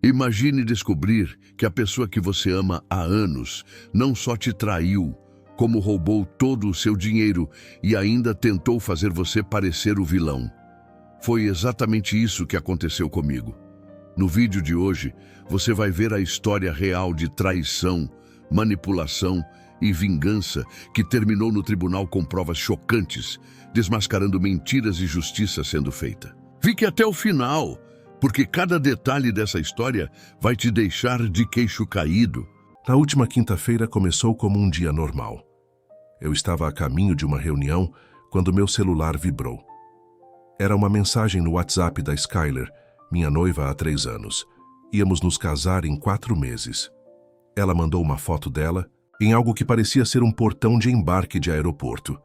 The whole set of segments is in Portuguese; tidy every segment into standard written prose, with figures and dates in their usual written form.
Imagine descobrir que a pessoa que você ama há anos não só te traiu, como roubou todo o seu dinheiro e ainda tentou fazer você parecer o vilão. Foi exatamente isso que aconteceu comigo. No vídeo de hoje, você vai ver a história real de traição, manipulação e vingança que terminou no tribunal com provas chocantes, desmascarando mentiras e justiça sendo feita. Fique até o final, porque cada detalhe dessa história vai te deixar de queixo caído. Na última quinta-feira começou como um dia normal. Eu estava a caminho de uma reunião quando meu celular vibrou. Era uma mensagem no WhatsApp da Skyler, minha noiva há 3 anos. Íamos nos casar em 4 meses. Ela mandou uma foto dela em algo que parecia ser um portão de embarque de aeroporto.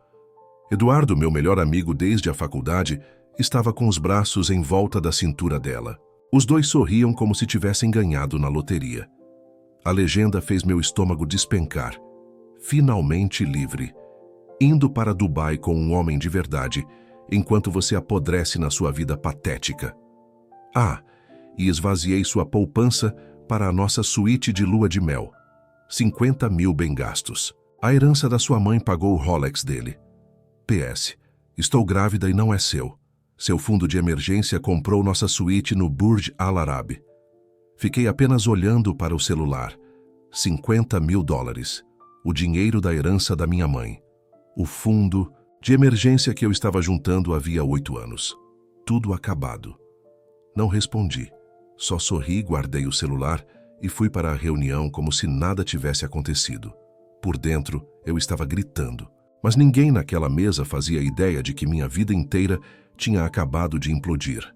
Eduardo, meu melhor amigo desde a faculdade, estava com os braços em volta da cintura dela. Os dois sorriam como se tivessem ganhado na loteria. A legenda fez meu estômago despencar. Finalmente livre. Indo para Dubai com um homem de verdade, enquanto você apodrece na sua vida patética. E esvaziei sua poupança para a nossa suíte de lua de mel. 50 mil bem gastos. A herança da sua mãe pagou o Rolex dele. PS. Estou grávida e não é seu. Seu fundo de emergência comprou nossa suíte no Burj Al Arab. Fiquei apenas olhando para o celular. 50 mil dólares. O dinheiro da herança da minha mãe. O fundo de emergência que eu estava juntando havia 8 anos. Tudo acabado. Não respondi. Só sorri, guardei o celular e fui para a reunião como se nada tivesse acontecido. Por dentro, eu estava gritando. Mas ninguém naquela mesa fazia ideia de que minha vida inteira tinha acabado de implodir.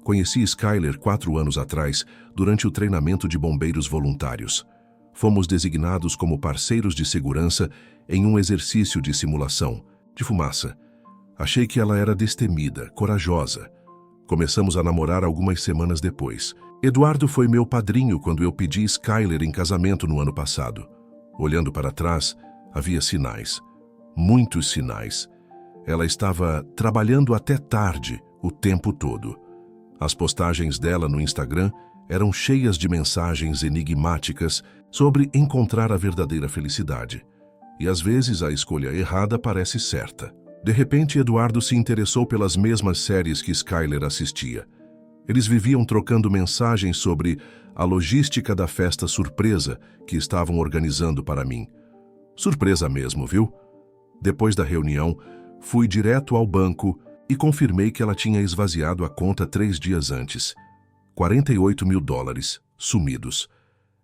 Conheci Skyler 4 anos atrás, durante o treinamento de bombeiros voluntários. Fomos designados como parceiros de segurança em um exercício de simulação, de fumaça. Achei que ela era destemida, corajosa. Começamos a namorar algumas semanas depois. Eduardo foi meu padrinho quando eu pedi Skyler em casamento no ano passado. Olhando para trás, havia sinais. Muitos sinais. Ela estava trabalhando até tarde, o tempo todo. As postagens dela no Instagram eram cheias de mensagens enigmáticas sobre encontrar a verdadeira felicidade. E às vezes a escolha errada parece certa. De repente, Eduardo se interessou pelas mesmas séries que Skyler assistia. Eles viviam trocando mensagens sobre a logística da festa surpresa que estavam organizando para mim. Surpresa mesmo, viu? Depois da reunião, fui direto ao banco e confirmei que ela tinha esvaziado a conta 3 dias antes. 48 mil dólares, sumidos.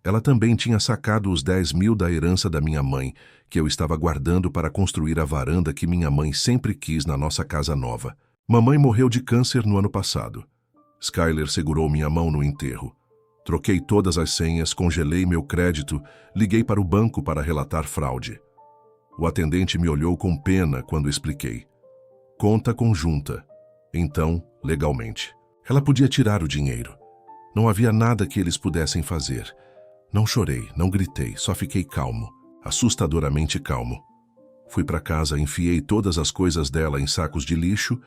Ela também tinha sacado os 10 mil da herança da minha mãe, que eu estava guardando para construir a varanda que minha mãe sempre quis na nossa casa nova. Mamãe morreu de câncer no ano passado. Skyler segurou minha mão no enterro. Troquei todas as senhas, congelei meu crédito, liguei para o banco para relatar fraude. O atendente me olhou com pena quando expliquei. Conta conjunta. Então, legalmente. Ela podia tirar o dinheiro. Não havia nada que eles pudessem fazer. Não chorei, não gritei, só fiquei calmo, assustadoramente calmo. Fui para casa, enfiei todas as coisas dela em sacos de lixo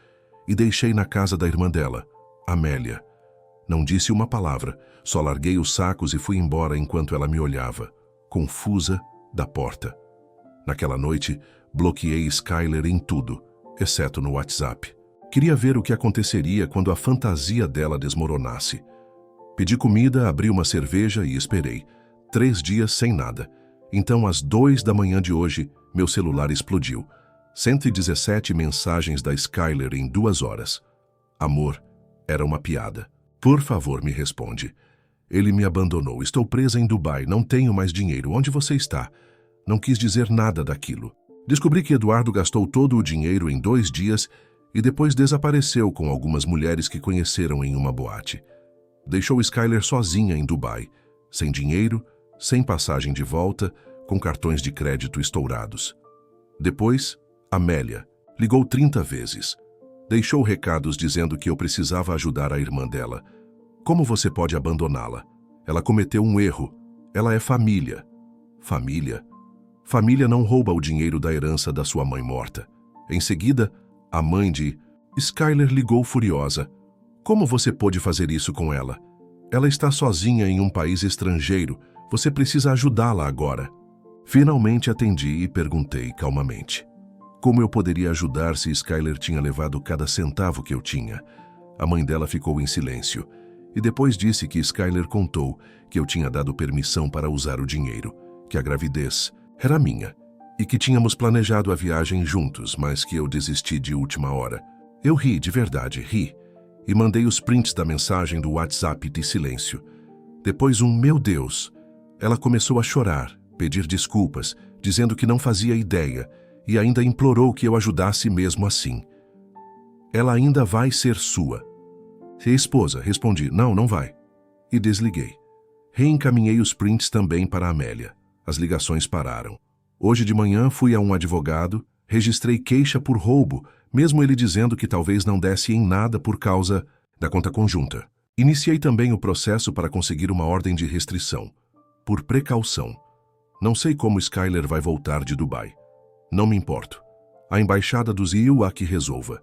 e deixei na casa da irmã dela, Amélia. Não disse uma palavra, só larguei os sacos e fui embora enquanto ela me olhava, confusa, da porta. Naquela noite, bloqueei Skyler em tudo, exceto no WhatsApp. Queria ver o que aconteceria quando a fantasia dela desmoronasse. Pedi comida, abri uma cerveja e esperei. 3 dias sem nada. Então, às 2 da manhã de hoje, meu celular explodiu. 117 mensagens da Skyler em 2 horas. Amor, era uma piada. Por favor, me responde. Ele me abandonou. Estou presa em Dubai. Não tenho mais dinheiro. Onde você está? Não quis dizer nada daquilo. Descobri que Eduardo gastou todo o dinheiro em 2 dias e depois desapareceu com algumas mulheres que conheceram em uma boate. Deixou Skyler sozinha em Dubai, sem dinheiro, sem passagem de volta, com cartões de crédito estourados. Depois, Amélia ligou 30 vezes. Deixou recados dizendo que eu precisava ajudar a irmã dela. Como você pode abandoná-la? Ela cometeu um erro. Ela é família. Família? Família não rouba o dinheiro da herança da sua mãe morta. Em seguida, a mãe de Skyler ligou furiosa. Como você pôde fazer isso com ela? Ela está sozinha em um país estrangeiro. Você precisa ajudá-la agora. Finalmente atendi e perguntei calmamente. Como eu poderia ajudar se Skyler tinha levado cada centavo que eu tinha? A mãe dela ficou em silêncio e depois disse que Skyler contou que eu tinha dado permissão para usar o dinheiro, que a gravidez era minha e que tínhamos planejado a viagem juntos, mas que eu desisti de última hora. Eu ri, de verdade, ri, e mandei os prints da mensagem do WhatsApp de silêncio. Depois meu Deus! Ela começou a chorar, pedir desculpas, dizendo que não fazia ideia e ainda implorou que eu ajudasse mesmo assim. Ela ainda vai ser sua. Esposa, respondi, não vai. E desliguei. Reencaminhei os prints também para a Amélia. As ligações pararam. Hoje de manhã fui a um advogado, registrei queixa por roubo, mesmo ele dizendo que talvez não desse em nada por causa da conta conjunta. Iniciei também o processo para conseguir uma ordem de restrição. Por precaução. Não sei como Skyler vai voltar de Dubai. Não me importo. A embaixada dos IUA que resolva.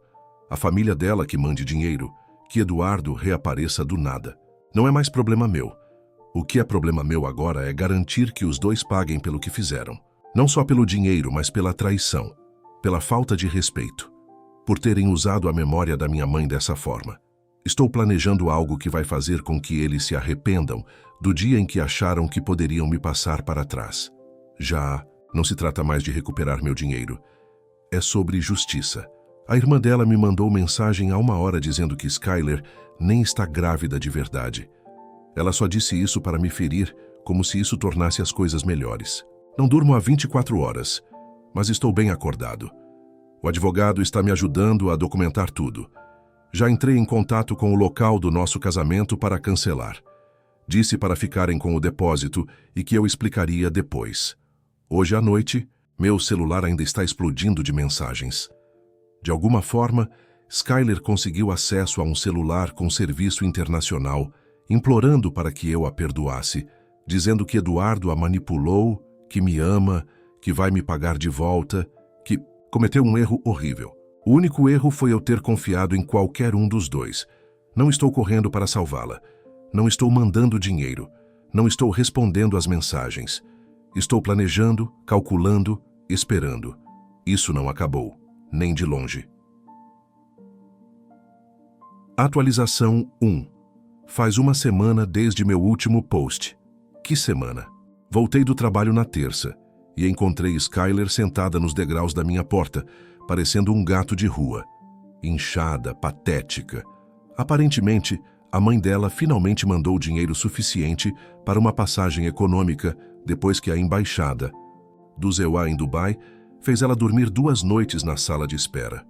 A família dela que mande dinheiro. Que Eduardo reapareça do nada. Não é mais problema meu. O que é problema meu agora é garantir que os dois paguem pelo que fizeram. Não só pelo dinheiro, mas pela traição. Pela falta de respeito. Por terem usado a memória da minha mãe dessa forma. Estou planejando algo que vai fazer com que eles se arrependam do dia em que acharam que poderiam me passar para trás. Já não se trata mais de recuperar meu dinheiro. É sobre justiça. A irmã dela me mandou mensagem há 1 hora dizendo que Skyler nem está grávida de verdade. Ela só disse isso para me ferir, como se isso tornasse as coisas melhores. Não durmo há 24 horas, mas estou bem acordado. O advogado está me ajudando a documentar tudo. Já entrei em contato com o local do nosso casamento para cancelar. Disse para ficarem com o depósito e que eu explicaria depois. Hoje à noite, meu celular ainda está explodindo de mensagens. De alguma forma, Skyler conseguiu acesso a um celular com serviço internacional, implorando para que eu a perdoasse, dizendo que Eduardo a manipulou, que me ama, que vai me pagar de volta, que cometeu um erro horrível. O único erro foi eu ter confiado em qualquer um dos dois. Não estou correndo para salvá-la. Não estou mandando dinheiro. Não estou respondendo às mensagens. Estou planejando, calculando, esperando. Isso não acabou, nem de longe. Atualização 1. Faz 1 semana desde meu último post. Que semana? Voltei do trabalho na terça e encontrei Skyler sentada nos degraus da minha porta, parecendo um gato de rua. Inchada, patética. Aparentemente, a mãe dela finalmente mandou dinheiro suficiente para uma passagem econômica depois que a embaixada do EUA em Dubai fez ela dormir 2 noites na sala de espera.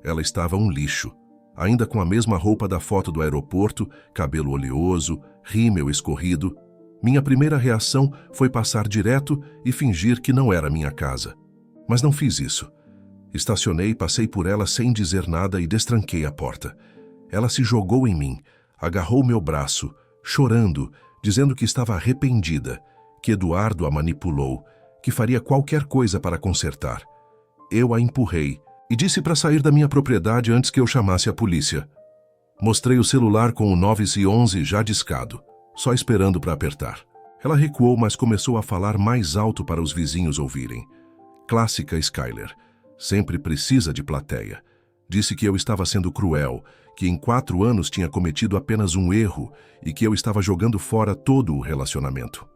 Ela estava um lixo, ainda com a mesma roupa da foto do aeroporto, cabelo oleoso, rímel escorrido. Minha primeira reação foi passar direto e fingir que não era minha casa. Mas não fiz isso. Estacionei, passei por ela sem dizer nada e destranquei a porta. Ela se jogou em mim, agarrou meu braço, chorando, dizendo que estava arrependida, que Eduardo a manipulou, que faria qualquer coisa para consertar. Eu a empurrei e disse para sair da minha propriedade antes que eu chamasse a polícia. Mostrei o celular com o 911 já discado, só esperando para apertar. Ela recuou, mas começou a falar mais alto para os vizinhos ouvirem. Clássica Skyler. Sempre precisa de plateia. Disse que eu estava sendo cruel, que em 4 anos tinha cometido apenas um erro e que eu estava jogando fora todo o relacionamento.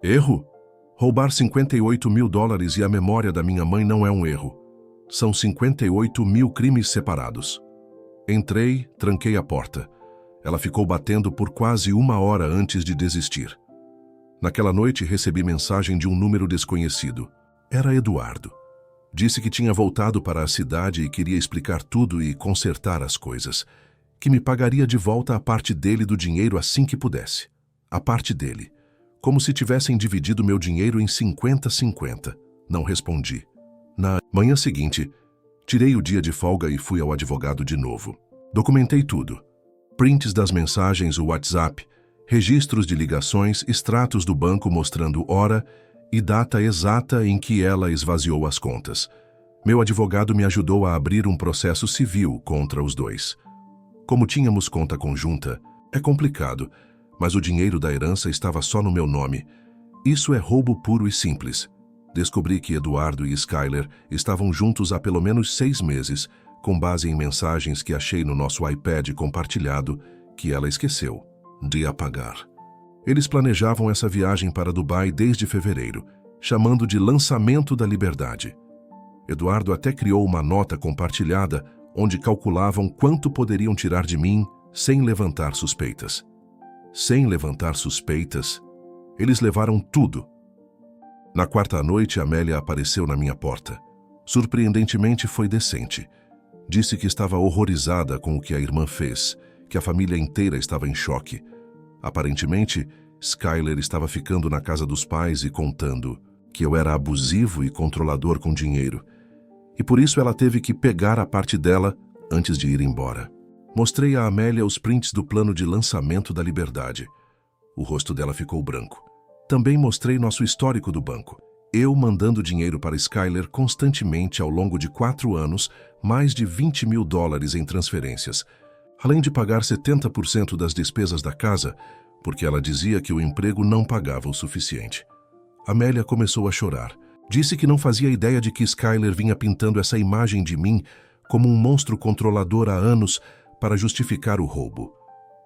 Erro? Roubar 58 mil dólares e a memória da minha mãe não é um erro. São 58 mil crimes separados. Entrei, tranquei a porta. Ela ficou batendo por quase 1 hora antes de desistir. Naquela noite recebi mensagem de um número desconhecido. Era Eduardo. Disse que tinha voltado para a cidade e queria explicar tudo e consertar as coisas. Que me pagaria de volta a parte dele do dinheiro assim que pudesse. A parte dele. Como se tivessem dividido meu dinheiro em 50-50. Não respondi. Na manhã seguinte, tirei o dia de folga e fui ao advogado de novo. Documentei tudo. Prints das mensagens, o WhatsApp, registros de ligações, extratos do banco mostrando hora e data exata em que ela esvaziou as contas. Meu advogado me ajudou a abrir um processo civil contra os dois. Como tínhamos conta conjunta, é complicado, mas o dinheiro da herança estava só no meu nome. Isso é roubo puro e simples. Descobri que Eduardo e Skyler estavam juntos há pelo menos 6 meses, com base em mensagens que achei no nosso iPad compartilhado, que ela esqueceu de apagar. Eles planejavam essa viagem para Dubai desde fevereiro, chamando de Lançamento da Liberdade. Eduardo até criou uma nota compartilhada onde calculavam quanto poderiam tirar de mim sem levantar suspeitas. Sem levantar suspeitas, eles levaram tudo. Na quarta noite, Amélia apareceu na minha porta. Surpreendentemente, foi decente. Disse que estava horrorizada com o que a irmã fez, que a família inteira estava em choque. Aparentemente, Skyler estava ficando na casa dos pais e contando que eu era abusivo e controlador com dinheiro. E por isso ela teve que pegar a parte dela antes de ir embora. Mostrei a Amélia os prints do plano de lançamento da Liberdade. O rosto dela ficou branco. Também mostrei nosso histórico do banco. Eu mandando dinheiro para Skyler constantemente ao longo de 4 anos, mais de $20 mil em transferências. Além de pagar 70% das despesas da casa, porque ela dizia que o emprego não pagava o suficiente. Amélia começou a chorar. Disse que não fazia ideia de que Skyler vinha pintando essa imagem de mim como um monstro controlador há anos para justificar o roubo.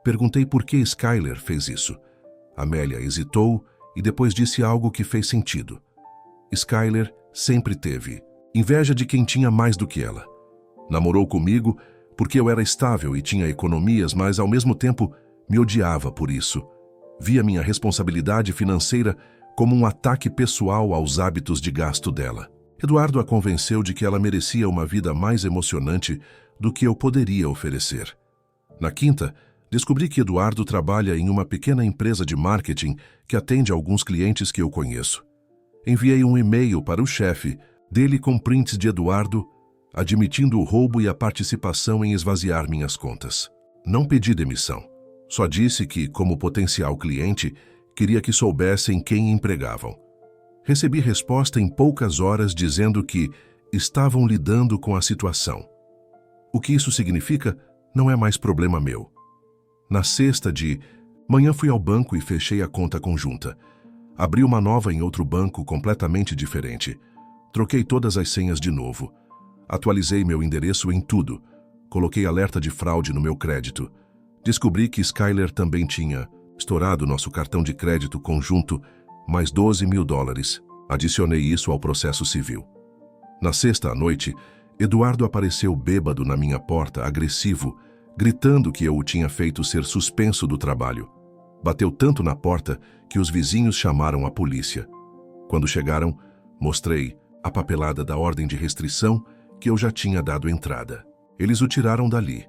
Perguntei por que Skyler fez isso. Amélia hesitou e depois disse algo que fez sentido. Skyler sempre teve inveja de quem tinha mais do que ela. Namorou comigo porque eu era estável e tinha economias, mas ao mesmo tempo me odiava por isso. Via minha responsabilidade financeira como um ataque pessoal aos hábitos de gasto dela. Eduardo a convenceu de que ela merecia uma vida mais emocionante do que eu poderia oferecer. Na quinta, descobri que Eduardo trabalha em uma pequena empresa de marketing que atende alguns clientes que eu conheço. Enviei um e-mail para o chefe dele com prints de Eduardo, admitindo o roubo e a participação em esvaziar minhas contas. Não pedi demissão. Só disse que, como potencial cliente, queria que soubessem quem empregavam. Recebi resposta em poucas horas dizendo que estavam lidando com a situação. O que isso significa não é mais problema meu. Na sexta de manhã fui ao banco e fechei a conta conjunta. Abri uma nova em outro banco completamente diferente. Troquei todas as senhas de novo. Atualizei meu endereço em tudo. Coloquei alerta de fraude no meu crédito. Descobri que Skyler também tinha estourado nosso cartão de crédito conjunto, mais $12 mil. Adicionei isso ao processo civil. Na sexta à noite, Eduardo apareceu bêbado na minha porta, agressivo, gritando que eu o tinha feito ser suspenso do trabalho. Bateu tanto na porta que os vizinhos chamaram a polícia. Quando chegaram, mostrei a papelada da ordem de restrição que eu já tinha dado entrada. Eles o tiraram dali.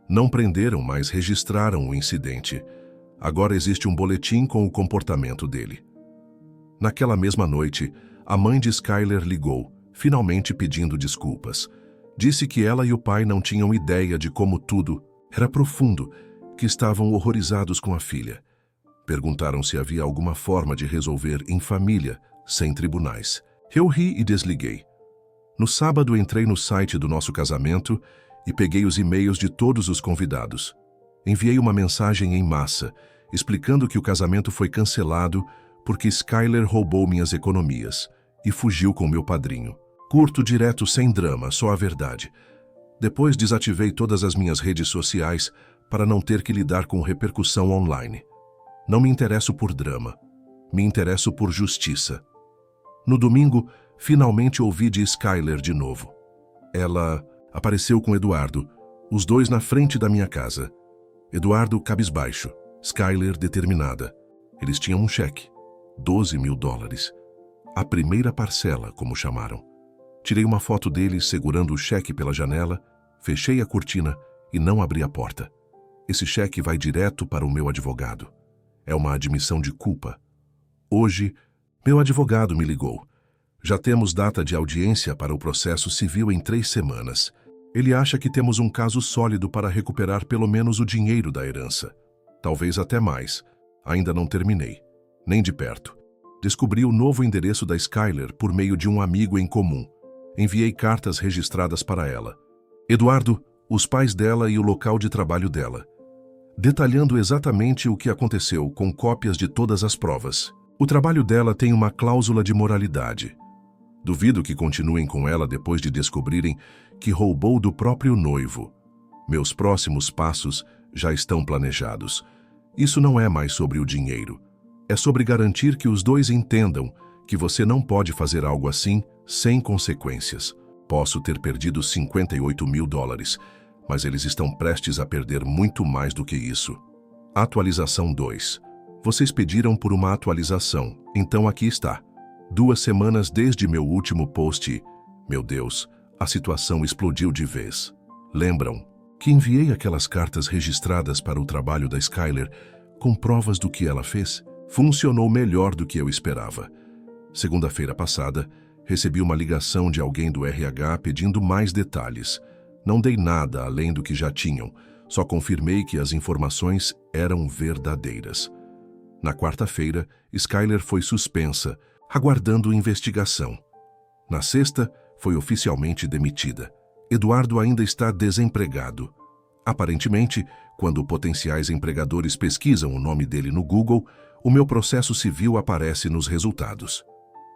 Não prenderam, mas registraram o incidente. Agora existe um boletim com o comportamento dele. Naquela mesma noite, a mãe de Skyler ligou, finalmente pedindo desculpas. Disse que ela e o pai não tinham ideia de como tudo era profundo, que estavam horrorizados com a filha. Perguntaram se havia alguma forma de resolver em família, sem tribunais. Eu ri e desliguei. No sábado entrei no site do nosso casamento e peguei os e-mails de todos os convidados. Enviei uma mensagem em massa, explicando que o casamento foi cancelado porque Skyler roubou minhas economias e fugiu com meu padrinho. Curto, direto, sem drama, só a verdade. Depois desativei todas as minhas redes sociais para não ter que lidar com repercussão online. Não me interesso por drama, me interesso por justiça. No domingo, finalmente ouvi de Skyler de novo. Ela apareceu com Eduardo, os dois na frente da minha casa. Eduardo cabisbaixo, Skyler determinada. Eles tinham um cheque, $12 mil. A primeira parcela, como chamaram. Tirei uma foto deles segurando o cheque pela janela, fechei a cortina e não abri a porta. Esse cheque vai direto para o meu advogado. É uma admissão de culpa. Hoje, meu advogado me ligou. Já temos data de audiência para o processo civil em 3 semanas. Ele acha que temos um caso sólido para recuperar pelo menos o dinheiro da herança. Talvez até mais. Ainda não terminei. Nem de perto. Descobri o novo endereço da Skyler por meio de um amigo em comum. Enviei cartas registradas para ela. Eduardo, os pais dela e o local de trabalho dela, detalhando exatamente o que aconteceu com cópias de todas as provas. O trabalho dela tem uma cláusula de moralidade. Duvido que continuem com ela depois de descobrirem que roubou do próprio noivo. Meus próximos passos já estão planejados. Isso não é mais sobre o dinheiro. É sobre garantir que os dois entendam que você não pode fazer algo assim sem consequências. Posso ter perdido $58 mil, mas eles estão prestes a perder muito mais do que isso. Atualização 2. Vocês pediram por uma atualização, então aqui está. 2 semanas desde meu último post. Meu Deus, a situação explodiu de vez. Lembram que enviei aquelas cartas registradas para o trabalho da Skyler com provas do que ela fez? Funcionou melhor do que eu esperava. Segunda-feira passada, recebi uma ligação de alguém do RH pedindo mais detalhes. Não dei nada além do que já tinham, só confirmei que as informações eram verdadeiras. Na quarta-feira, Skyler foi suspensa, aguardando investigação. Na sexta, foi oficialmente demitida. Eduardo ainda está desempregado. Aparentemente, quando potenciais empregadores pesquisam o nome dele no Google, o meu processo civil aparece nos resultados.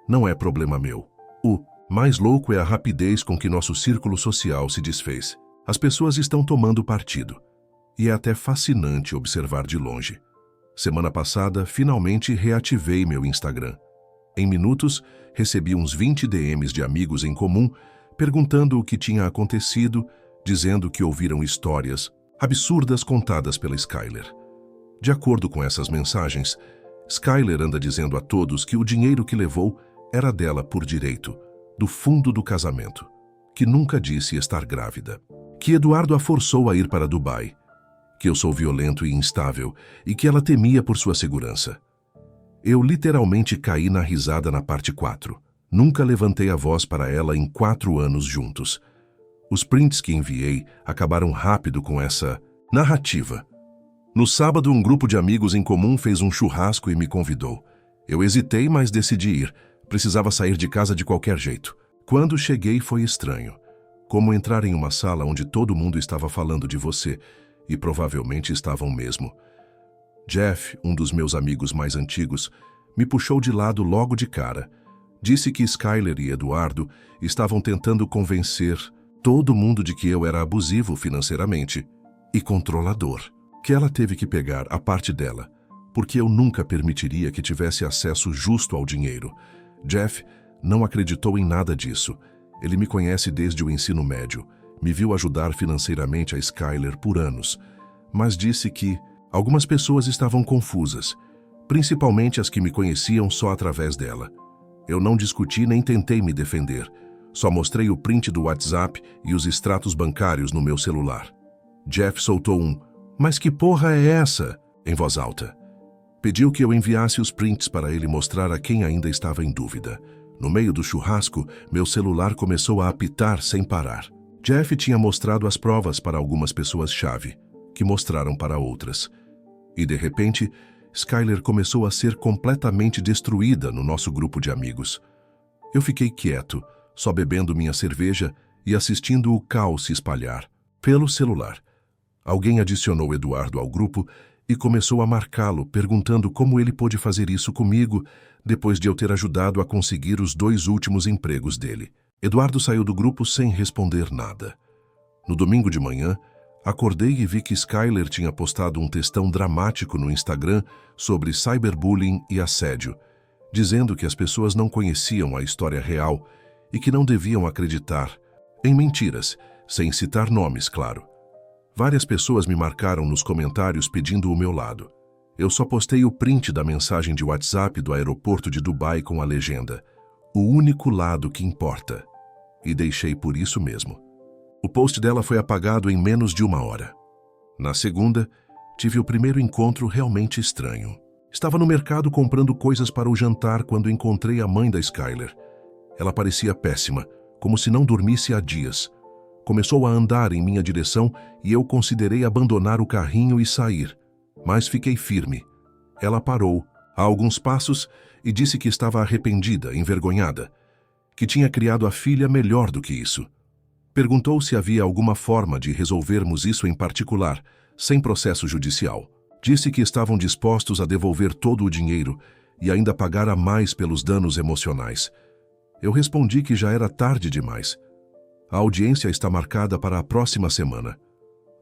Não é problema meu. O mais louco é a rapidez com que nosso círculo social se desfez. As pessoas estão tomando partido. E é até fascinante observar de longe. Semana passada, finalmente reativei meu Instagram. Em minutos, recebi uns 20 DMs de amigos em comum, perguntando o que tinha acontecido, dizendo que ouviram histórias absurdas contadas pela Skyler. De acordo com essas mensagens, Skyler anda dizendo a todos que o dinheiro que levou era dela por direito, do fundo do casamento, que nunca disse estar grávida, que Eduardo a forçou a ir para Dubai, que eu sou violento e instável e que ela temia por sua segurança. Eu literalmente caí na risada na parte 4. Nunca levantei a voz para ela em 4 anos juntos. Os prints que enviei acabaram rápido com essa narrativa. No sábado, um grupo de amigos em comum fez um churrasco e me convidou. Eu hesitei, mas decidi ir. Precisava sair de casa de qualquer jeito. Quando cheguei, foi estranho. Como entrar em uma sala onde todo mundo estava falando de você, e provavelmente estavam mesmo. Jeff, um dos meus amigos mais antigos, me puxou de lado logo de cara. Disse que Skyler e Eduardo estavam tentando convencer todo mundo de que eu era abusivo financeiramente e controlador, que ela teve que pegar a parte dela, porque eu nunca permitiria que tivesse acesso justo ao dinheiro. Jeff não acreditou em nada disso. Ele me conhece desde o ensino médio, me viu ajudar financeiramente a Skyler por anos, mas disse que algumas pessoas estavam confusas, principalmente as que me conheciam só através dela. Eu não discuti nem tentei me defender, só mostrei o print do WhatsApp e os extratos bancários no meu celular. Jeff soltou um "Mas que porra é essa?" em voz alta. Pediu que eu enviasse os prints para ele mostrar a quem ainda estava em dúvida. No meio do churrasco, meu celular começou a apitar sem parar. Jeff tinha mostrado as provas para algumas pessoas-chave, que mostraram para outras. E, de repente, Skyler começou a ser completamente destruída no nosso grupo de amigos. Eu fiquei quieto, só bebendo minha cerveja e assistindo o caos se espalhar. Pelo celular, alguém adicionou Eduardo ao grupo e começou a marcá-lo, perguntando como ele pôde fazer isso comigo depois de eu ter ajudado a conseguir os 2 últimos empregos dele. Eduardo saiu do grupo sem responder nada. No domingo de manhã, acordei e vi que Skyler tinha postado um textão dramático no Instagram sobre cyberbullying e assédio, dizendo que as pessoas não conheciam a história real e que não deviam acreditar em mentiras, sem citar nomes, claro. Várias pessoas me marcaram nos comentários pedindo o meu lado. Eu só postei o print da mensagem de WhatsApp do aeroporto de Dubai com a legenda "O único lado que importa", e deixei por isso mesmo. O post dela foi apagado em menos de 1 hora. Na segunda, tive o primeiro encontro realmente estranho. Estava no mercado comprando coisas para o jantar quando encontrei a mãe da Skyler. Ela parecia péssima, como se não dormisse há dias. Começou a andar em minha direção e eu considerei abandonar o carrinho e sair. Mas fiquei firme. Ela parou, a alguns passos, e disse que estava arrependida, envergonhada, que tinha criado a filha melhor do que isso. Perguntou se havia alguma forma de resolvermos isso em particular, sem processo judicial. Disse que estavam dispostos a devolver todo o dinheiro e ainda pagar a mais pelos danos emocionais. Eu respondi que já era tarde demais. A audiência está marcada para a próxima semana.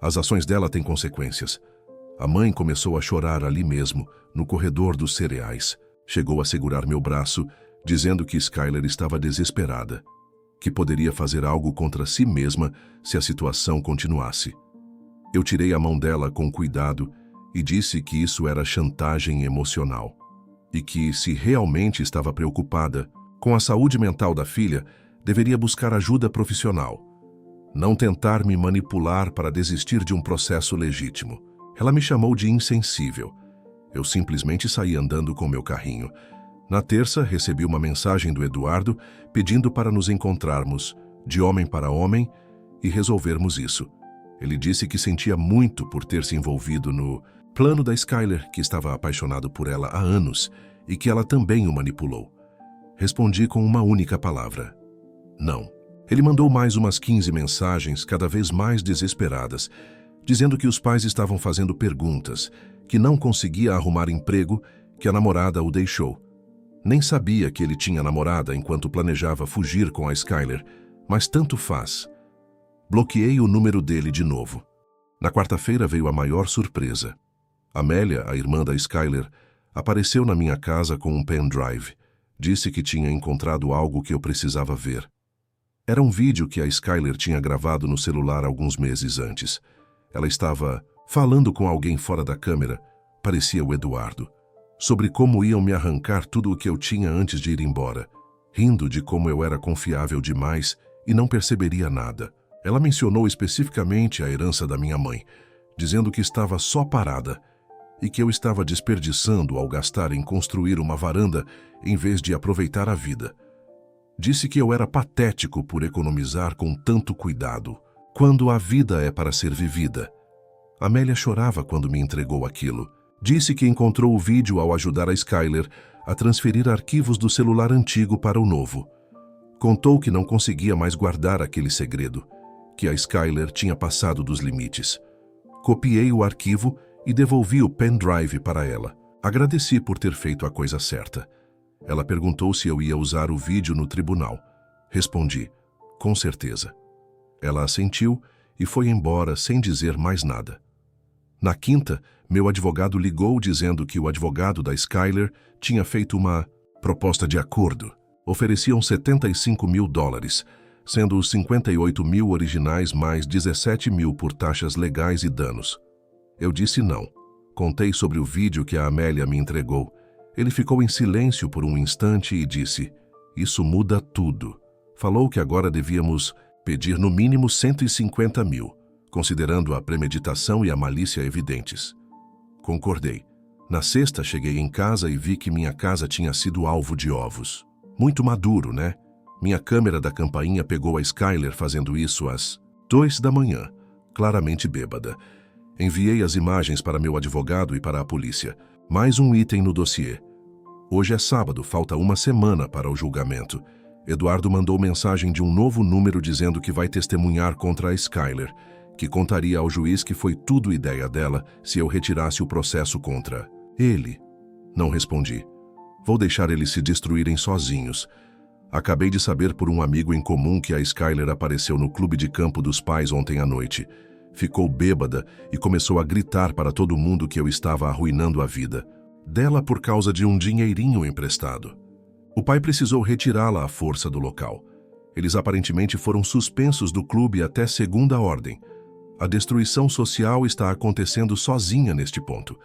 As ações dela têm consequências. A mãe começou a chorar ali mesmo, no corredor dos cereais. Chegou a segurar meu braço, dizendo que Skyler estava desesperada, que poderia fazer algo contra si mesma se a situação continuasse. Eu tirei a mão dela com cuidado e disse que isso era chantagem emocional e que, se realmente estava preocupada com a saúde mental da filha, deveria buscar ajuda profissional. Não tentar me manipular para desistir de um processo legítimo. Ela me chamou de insensível. Eu simplesmente saí andando com meu carrinho. Na terça, recebi uma mensagem do Eduardo pedindo para nos encontrarmos, de homem para homem, e resolvermos isso. Ele disse que sentia muito por ter se envolvido no plano da Skyler, que estava apaixonado por ela há anos, e que ela também o manipulou. Respondi com uma única palavra: não. Ele mandou mais umas 15 mensagens, cada vez mais desesperadas, dizendo que os pais estavam fazendo perguntas, que não conseguia arrumar emprego, que a namorada o deixou. Nem sabia que ele tinha namorada enquanto planejava fugir com a Skyler, mas tanto faz. Bloqueei o número dele de novo. Na quarta-feira veio a maior surpresa. Amélia, a irmã da Skyler, apareceu na minha casa com um pendrive. Disse que tinha encontrado algo que eu precisava ver. Era um vídeo que a Skyler tinha gravado no celular alguns meses antes. Ela estava falando com alguém fora da câmera, parecia o Eduardo, sobre como iam me arrancar tudo o que eu tinha antes de ir embora, rindo de como eu era confiável demais e não perceberia nada. Ela mencionou especificamente a herança da minha mãe, dizendo que estava só parada e que eu estava desperdiçando ao gastar em construir uma varanda em vez de aproveitar a vida. Disse que eu era patético por economizar com tanto cuidado, quando a vida é para ser vivida. Amélia chorava quando me entregou aquilo. Disse que encontrou o vídeo ao ajudar a Skyler a transferir arquivos do celular antigo para o novo. Contou que não conseguia mais guardar aquele segredo, que a Skyler tinha passado dos limites. Copiei o arquivo e devolvi o pendrive para ela. Agradeci por ter feito a coisa certa. Ela perguntou se eu ia usar o vídeo no tribunal. Respondi: com certeza. Ela assentiu e foi embora sem dizer mais nada. Na quinta, meu advogado ligou dizendo que o advogado da Skyler tinha feito uma proposta de acordo. Ofereciam $75 mil, sendo os 58 mil originais mais 17 mil por taxas legais e danos. Eu disse não. Contei sobre o vídeo que a Amélia me entregou. Ele ficou em silêncio por um instante e disse: isso muda tudo. Falou que agora devíamos pedir no mínimo 150 mil, considerando a premeditação e a malícia evidentes. Concordei. Na sexta, cheguei em casa e vi que minha casa tinha sido alvo de ovos. Muito maduro, né? Minha câmera da campainha pegou a Skyler fazendo isso às 2 da manhã, claramente bêbada. Enviei as imagens para meu advogado e para a polícia. Mais um item no dossiê. Hoje é sábado, falta uma semana para o julgamento. Eduardo mandou mensagem de um novo número dizendo que vai testemunhar contra a Skyler, que contaria ao juiz que foi tudo ideia dela se eu retirasse o processo contra ele. Não respondi. Vou deixar eles se destruírem sozinhos. Acabei de saber por um amigo em comum que a Skyler apareceu no clube de campo dos pais ontem à noite. Ficou bêbada e começou a gritar para todo mundo que eu estava arruinando a vida dela por causa de um dinheirinho emprestado. O pai precisou retirá-la à força do local. Eles aparentemente foram suspensos do clube até segunda ordem. A destruição social está acontecendo sozinha neste ponto.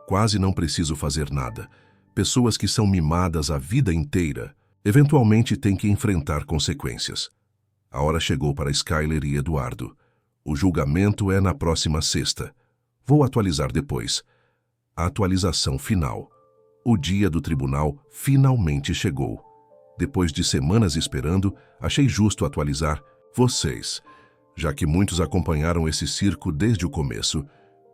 Quase não preciso fazer nada. Pessoas que são mimadas a vida inteira, eventualmente têm que enfrentar consequências. A hora chegou para Skyler e Eduardo. O julgamento é na próxima sexta. Vou atualizar depois. A atualização final. O dia do tribunal finalmente chegou. Depois de semanas esperando, achei justo atualizar vocês, já que muitos acompanharam esse circo desde o começo.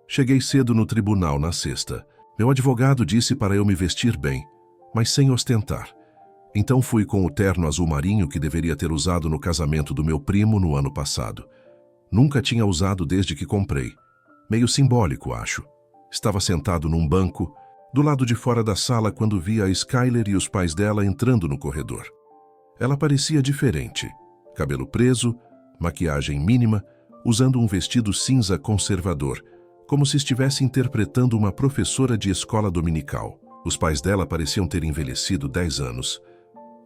Cheguei cedo no tribunal na sexta. Meu advogado disse para eu me vestir bem, mas sem ostentar. Então fui com o terno azul marinho que deveria ter usado no casamento do meu primo no ano passado. Nunca tinha usado desde que comprei. Meio simbólico, acho. Estava sentado num banco, do lado de fora da sala quando vi a Skyler e os pais dela entrando no corredor. Ela parecia diferente. Cabelo preso, maquiagem mínima, usando um vestido cinza conservador, como se estivesse interpretando uma professora de escola dominical. Os pais dela pareciam ter envelhecido 10 anos.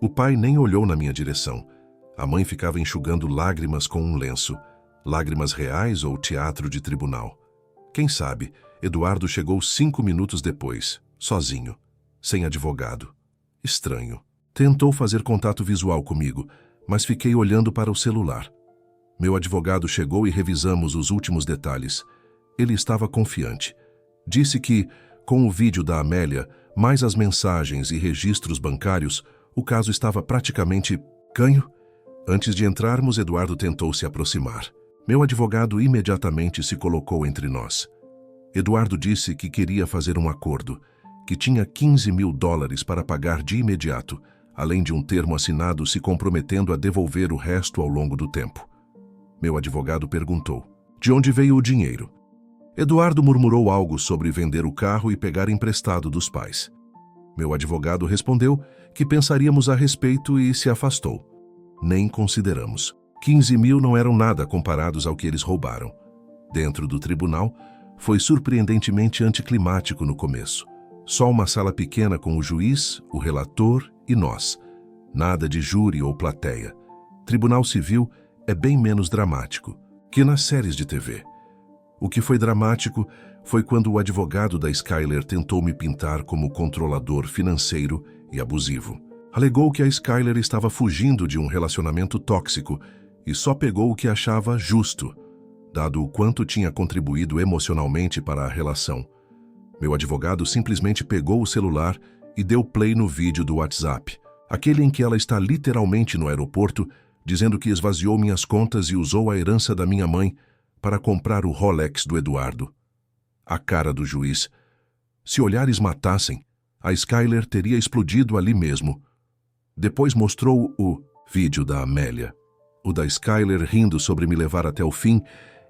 O pai nem olhou na minha direção. A mãe ficava enxugando lágrimas com um lenço. Lágrimas reais ou teatro de tribunal. Quem sabe, Eduardo chegou 5 minutos depois, sozinho, sem advogado. Estranho. Tentou fazer contato visual comigo, mas fiquei olhando para o celular. Meu advogado chegou e revisamos os últimos detalhes. Ele estava confiante. Disse que, com o vídeo da Amélia, mais as mensagens e registros bancários, o caso estava praticamente ganho. Antes de entrarmos, Eduardo tentou se aproximar. Meu advogado imediatamente se colocou entre nós. Eduardo disse que queria fazer um acordo, que tinha $15.000 para pagar de imediato, além de um termo assinado se comprometendo a devolver o resto ao longo do tempo. Meu advogado perguntou: de onde veio o dinheiro? Eduardo murmurou algo sobre vender o carro e pegar emprestado dos pais. Meu advogado respondeu que pensaríamos a respeito e se afastou. Nem consideramos. 15 mil não eram nada comparados ao que eles roubaram. Dentro do tribunal, foi surpreendentemente anticlimático no começo. Só uma sala pequena com o juiz, o relator e nós. Nada de júri ou plateia. Tribunal civil é bem menos dramático que nas séries de TV. O que foi dramático foi quando o advogado da Skyler tentou me pintar como controlador financeiro e abusivo. Alegou que a Skyler estava fugindo de um relacionamento tóxico e só pegou o que achava justo, dado o quanto tinha contribuído emocionalmente para a relação. Meu advogado simplesmente pegou o celular e deu play no vídeo do WhatsApp, aquele em que ela está literalmente no aeroporto, dizendo que esvaziou minhas contas e usou a herança da minha mãe para comprar o Rolex do Eduardo. A cara do juiz. Se olhares matassem, a Skyler teria explodido ali mesmo. Depois mostrou o vídeo da Amélia. O da Skyler rindo sobre me levar até o fim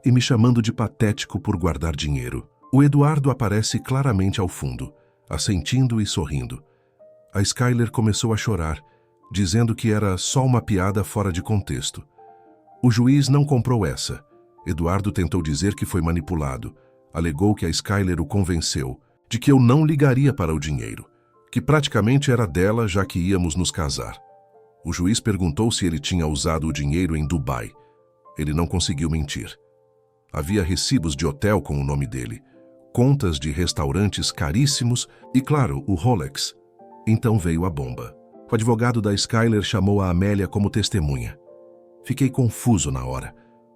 e me chamando de patético por guardar dinheiro. O Eduardo aparece claramente ao fundo, assentindo e sorrindo. A Skyler começou a chorar, dizendo que era só uma piada fora de contexto. O juiz não comprou essa. Eduardo tentou dizer que foi manipulado. Alegou que a Skyler o convenceu de que eu não ligaria para o dinheiro, que praticamente era dela já que íamos nos casar. O juiz perguntou se ele tinha usado o dinheiro em Dubai. Ele não conseguiu mentir. Havia recibos de hotel com o nome dele, contas de restaurantes caríssimos e, claro, o Rolex. Então veio a bomba. O advogado da Skyler chamou a Amélia como testemunha. Fiquei confuso na hora.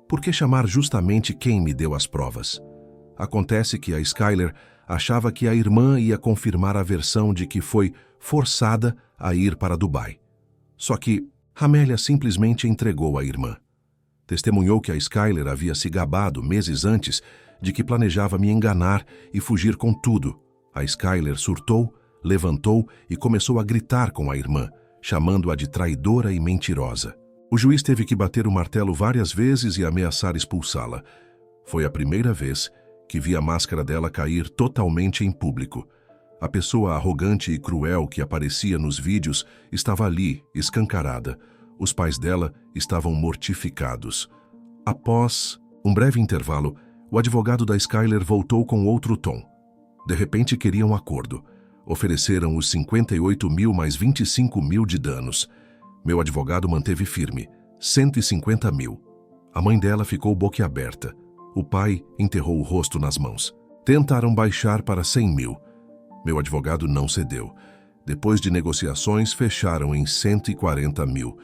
Por que chamar justamente quem me deu as provas? Acontece que a Skyler achava que a irmã ia confirmar a versão de que foi forçada a ir para Dubai. Só que Amélia simplesmente entregou a irmã. Testemunhou que a Skyler havia se gabado meses antes de que planejava me enganar e fugir com tudo. A Skyler surtou, levantou e começou a gritar com a irmã, chamando-a de traidora e mentirosa. O juiz teve que bater o martelo várias vezes e ameaçar expulsá-la. Foi a primeira vez que vi a máscara dela cair totalmente em público. A pessoa arrogante e cruel que aparecia nos vídeos estava ali, escancarada. Os pais dela estavam mortificados. Após um breve intervalo, o advogado da Skyler voltou com outro tom. De repente queriam um acordo. Ofereceram os 58 mil mais 25 mil de danos. Meu advogado manteve firme, 150 mil. A mãe dela ficou boquiaberta. O pai enterrou o rosto nas mãos. Tentaram baixar para 100 mil. Meu advogado não cedeu. Depois de negociações, fecharam em 140 mil.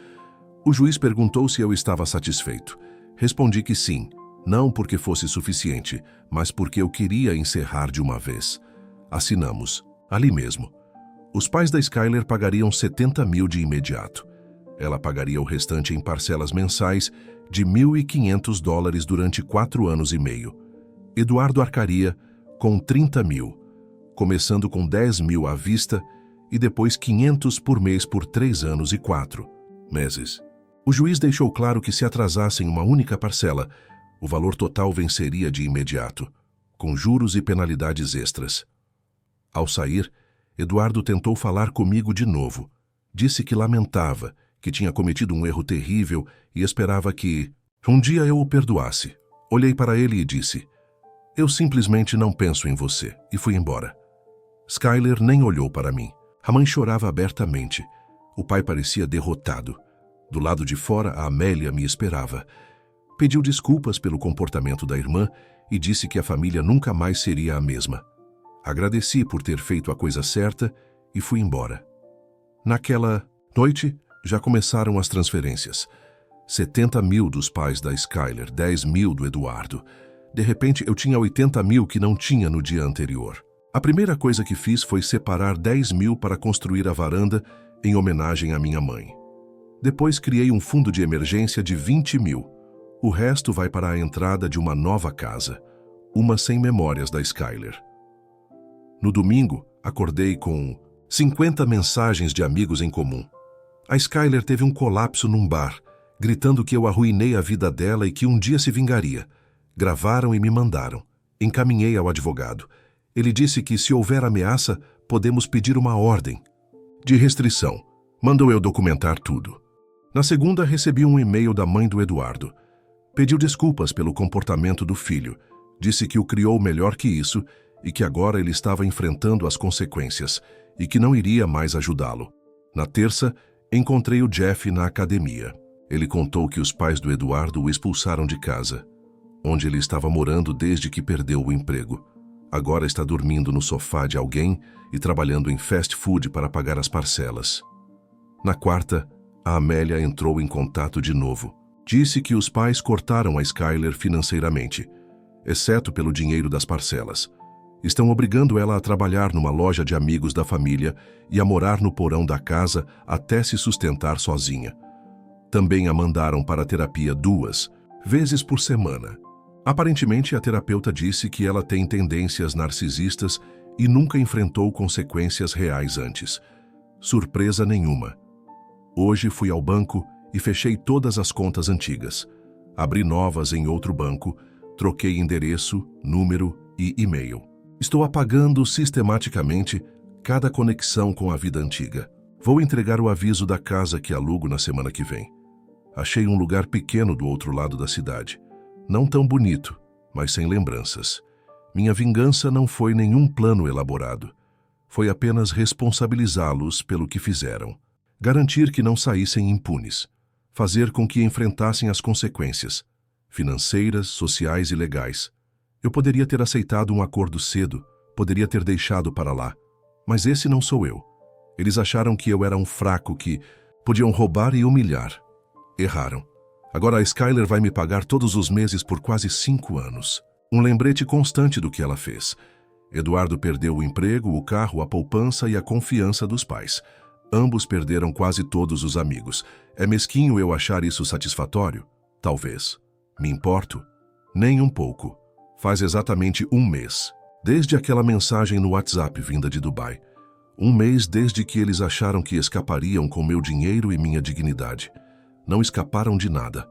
O juiz perguntou se eu estava satisfeito. Respondi que sim, não porque fosse suficiente, mas porque eu queria encerrar de uma vez. Assinamos, ali mesmo. Os pais da Skyler pagariam 70 mil de imediato. Ela pagaria o restante em parcelas mensais de $1.500 durante 4 anos e meio. Eduardo arcaria com 30 mil, começando com 10 mil à vista e depois 500 por mês por 3 anos e 4 meses. O juiz deixou claro que se atrasassem uma única parcela, o valor total venceria de imediato, com juros e penalidades extras. Ao sair, Eduardo tentou falar comigo de novo. Disse que lamentava, que tinha cometido um erro terrível e esperava que um dia eu o perdoasse. Olhei para ele e disse: "Eu simplesmente não penso em você", e fui embora. Skyler nem olhou para mim. A mãe chorava abertamente. O pai parecia derrotado. Do lado de fora, a Amélia me esperava. Pediu desculpas pelo comportamento da irmã e disse que a família nunca mais seria a mesma. Agradeci por ter feito a coisa certa e fui embora. Naquela noite, já começaram as transferências. 70 mil dos pais da Skyler, 10 mil do Eduardo. De repente, eu tinha 80 mil que não tinha no dia anterior. A primeira coisa que fiz foi separar 10 mil para construir a varanda em homenagem à minha mãe. Depois criei um fundo de emergência de 20 mil. O resto vai para a entrada de uma nova casa, uma sem memórias da Skyler. No domingo, acordei com 50 mensagens de amigos em comum. A Skyler teve um colapso num bar, gritando que eu arruinei a vida dela e que um dia se vingaria. Gravaram e me mandaram. Encaminhei ao advogado. Ele disse que, se houver ameaça, podemos pedir uma ordem de restrição. Mandou eu documentar tudo. Na segunda, recebi um e-mail da mãe do Eduardo. Pediu desculpas pelo comportamento do filho. Disse que o criou melhor que isso e que agora ele estava enfrentando as consequências e que não iria mais ajudá-lo. Na terça, encontrei o Jeff na academia. Ele contou que os pais do Eduardo o expulsaram de casa, onde ele estava morando desde que perdeu o emprego. Agora está dormindo no sofá de alguém e trabalhando em fast food para pagar as parcelas. Na quarta, a Amélia entrou em contato de novo. Disse que os pais cortaram a Skyler financeiramente, exceto pelo dinheiro das parcelas. Estão obrigando ela a trabalhar numa loja de amigos da família e a morar no porão da casa até se sustentar sozinha. Também a mandaram para a terapia 2 vezes por semana. Aparentemente, a terapeuta disse que ela tem tendências narcisistas e nunca enfrentou consequências reais antes. Surpresa nenhuma. Hoje fui ao banco e fechei todas as contas antigas. Abri novas em outro banco, troquei endereço, número e e-mail. Estou apagando sistematicamente cada conexão com a vida antiga. Vou entregar o aviso da casa que alugo na semana que vem. Achei um lugar pequeno do outro lado da cidade. Não tão bonito, mas sem lembranças. Minha vingança não foi nenhum plano elaborado. Foi apenas responsabilizá-los pelo que fizeram. Garantir que não saíssem impunes. Fazer com que enfrentassem as consequências, financeiras, sociais e legais. Eu poderia ter aceitado um acordo cedo, poderia ter deixado para lá. Mas esse não sou eu. Eles acharam que eu era um fraco que podiam roubar e humilhar. Erraram. Agora a Skyler vai me pagar todos os meses por quase 5 anos. Um lembrete constante do que ela fez. Eduardo perdeu o emprego, o carro, a poupança e a confiança dos pais. Ambos perderam quase todos os amigos. É mesquinho eu achar isso satisfatório? Talvez. Me importo? Nem um pouco. Faz exatamente 1 mês, desde aquela mensagem no WhatsApp vinda de Dubai. 1 mês desde que eles acharam que escapariam com meu dinheiro e minha dignidade. Não escaparam de nada.